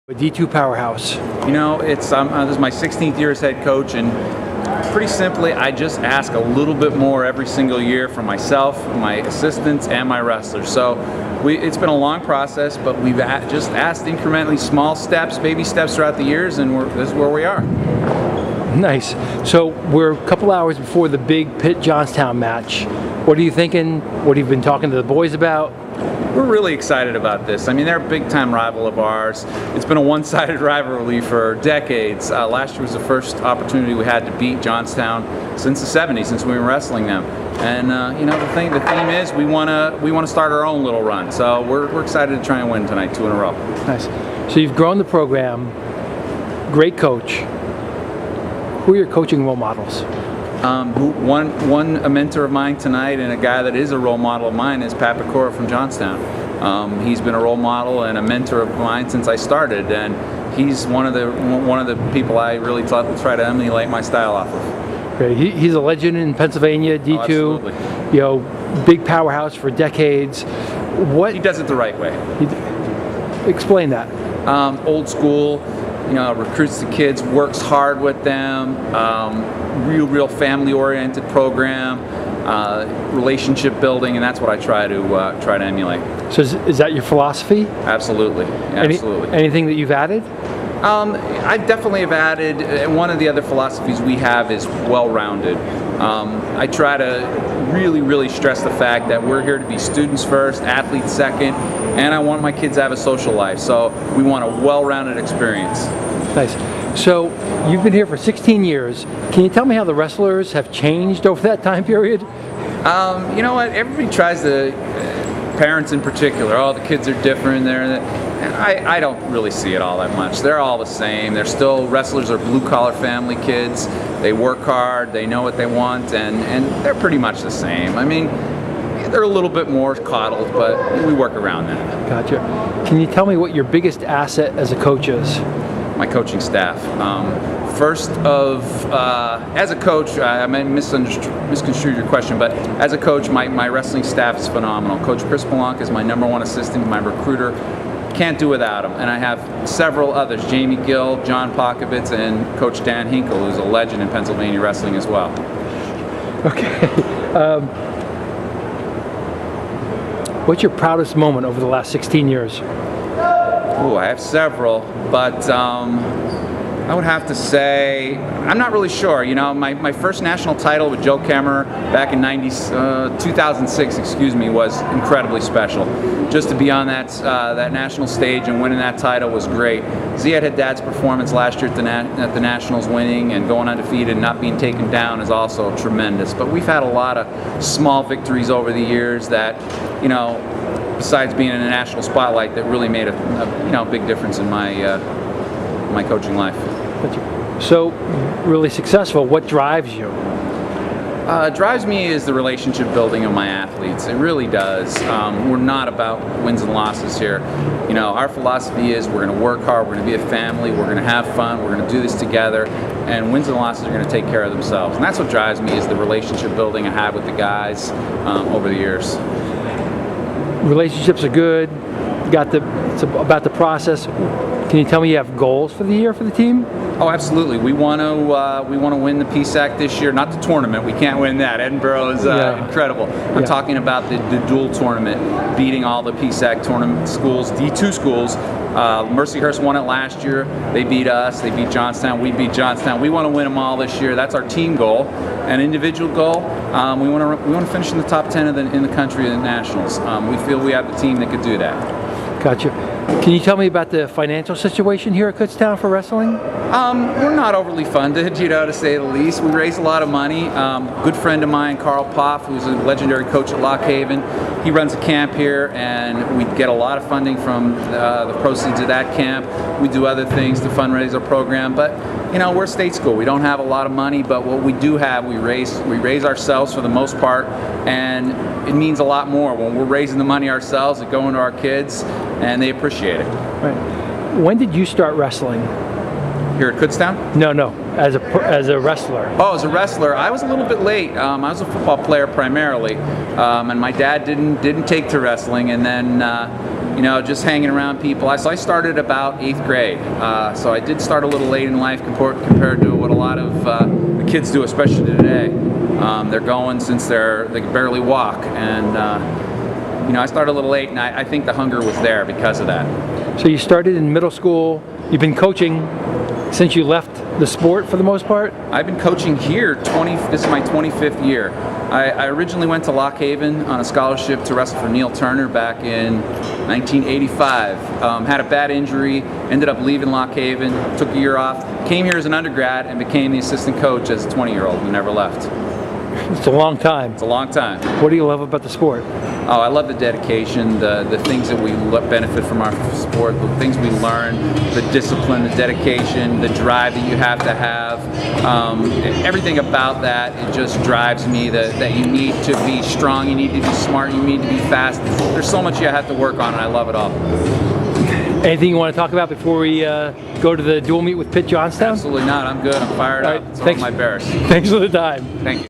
A D2 powerhouse. You know, it's this is my 16th year as head coach, and pretty simply, I just ask a little bit more every single year from myself, my assistants, and my wrestlers. So it's been a long process, but we've just asked incrementally small steps, baby steps throughout the years, and this is where we are. Nice. So we're a couple hours before the big Pitt-Johnstown match. What are you thinking? What have you been talking to the boys about? We're really excited about this. I mean, they're a big-time rival of ours. It's been a one-sided rivalry for decades. Last year was the first opportunity we had to beat Johnstown since the 70s, since we were wrestling them. And you know, the theme is we want to start our own little run. So we're excited to try and win tonight, 2 in a row. Nice. So you've grown the program. Great coach. Who are your coaching role models? A mentor of mine tonight, and a guy that is a role model of mine, is Pat Pecora from Johnstown. He's been a role model and a mentor of mine since I started, and he's one of the people I really try to emulate my style off of. Great. He's a legend in Pennsylvania, D2. Absolutely. You know, big powerhouse for decades. He does it the right way. Explain that. Old school. You know, recruits the kids, works hard with them. Real family-oriented program, relationship building, and that's what I try to emulate. So is that your philosophy? Absolutely, absolutely. Anything that you've added? I definitely have added. One of the other philosophies we have is well-rounded. I try to really stress the fact that we're here to be students first, athletes second, and I want my kids to have a social life. So we want a well-rounded experience. Nice. So you've been here for 16 years. Can you tell me how the wrestlers have changed over that time period? You know what? Everybody tries to, parents in particular, oh, the kids are different. I don't really see it all that much. They're all the same. They're still, wrestlers are blue-collar family kids. They work hard. They know what they want, and they're pretty much the same. I mean, they're a little bit more coddled, but we work around that. Gotcha. Can you tell me what your biggest asset as a coach is? My coaching staff. As a coach, I may misconstrued your question, but as a coach, my wrestling staff is phenomenal. Coach Chris Palanca is my #1 assistant, my recruiter. Can't do without him. And I have several others, Jamie Gill, John Pokovitz, and Coach Dan Hinkle, who's a legend in Pennsylvania wrestling as well. Okay. What's your proudest moment over the last 16 years? Oh, I have several, but I would have to say, I'm not really sure. You know, my first national title with Joe Kemmer back in 2006, was incredibly special. Just to be on that national stage and winning that title was great. Ziad Haddad's performance last year at the Nationals, winning and going undefeated and not being taken down, is also tremendous. But we've had a lot of small victories over the years that, you know, besides being in a national spotlight, that really made a big difference in my coaching life. So, really successful. What drives you? Drives me is the relationship building of my athletes. It really does. We're not about wins and losses here. You know, our philosophy is we're going to work hard, we're going to be a family, we're going to have fun, we're going to do this together, and wins and losses are going to take care of themselves. And that's what drives me, is the relationship building I have with the guys over the years. Relationships are good. It's about the process. Can you tell me you have goals for the year for the team? Oh, absolutely. We want to win the PSAC this year. Not the tournament. We can't win that. Edinburgh is incredible. I'm talking about the dual tournament, beating all the PSAC tournament schools, D2 schools. Mercyhurst won it last year. They beat us. They beat Johnstown. We beat Johnstown. We want to win them all this year. That's our team goal. An individual goal, we want to finish in the top 10 in the country in the nationals. We feel we have the team that could do that. Gotcha. Can you tell me about the financial situation here at Kutztown for wrestling? We're not overly funded, to say the least. We raise a lot of money. Good friend of mine, Carl Poff, who's a legendary coach at Lock Haven, he runs a camp here, and we get a lot of funding from the proceeds of that camp. We do other things to fundraise our program, but you know, we're a state school. We don't have a lot of money, but what we do have, we raise ourselves for the most part, and it means a lot more when we're raising the money ourselves and going to our kids, and they appreciate it. Right. When did you start wrestling? Here at Kutztown? No. as a wrestler? Oh, as a wrestler, I was a little bit late. I was a football player primarily, and my dad didn't take to wrestling. And then, just hanging around people. So I started about 8th grade. So I did start a little late in life compared to what a lot of the kids do, especially today. They're going since they can barely walk, and I started a little late, and I think the hunger was there because of that. So you started in middle school. You've been coaching since you left the sport for the most part? I've been coaching here, this is my 25th year. I originally went to Lock Haven on a scholarship to wrestle for Neil Turner back in 1985. Had a bad injury, ended up leaving Lock Haven, took a year off, came here as an undergrad and became the assistant coach as a 20-year-old and never left. It's a long time. It's a long time. What do you love about the sport? Oh, I love the dedication, the things that we benefit from our sport, the things we learn, the discipline, the dedication, the drive that you have to have. Everything about that, it just drives me that you need to be strong, you need to be smart, you need to be fast. There's so much you have to work on, and I love it all. Anything you want to talk about before we go to the dual meet with Pitt Johnstown? Absolutely not. I'm good. I'm fired up. It's all my bears. Thanks for the time. Thank you.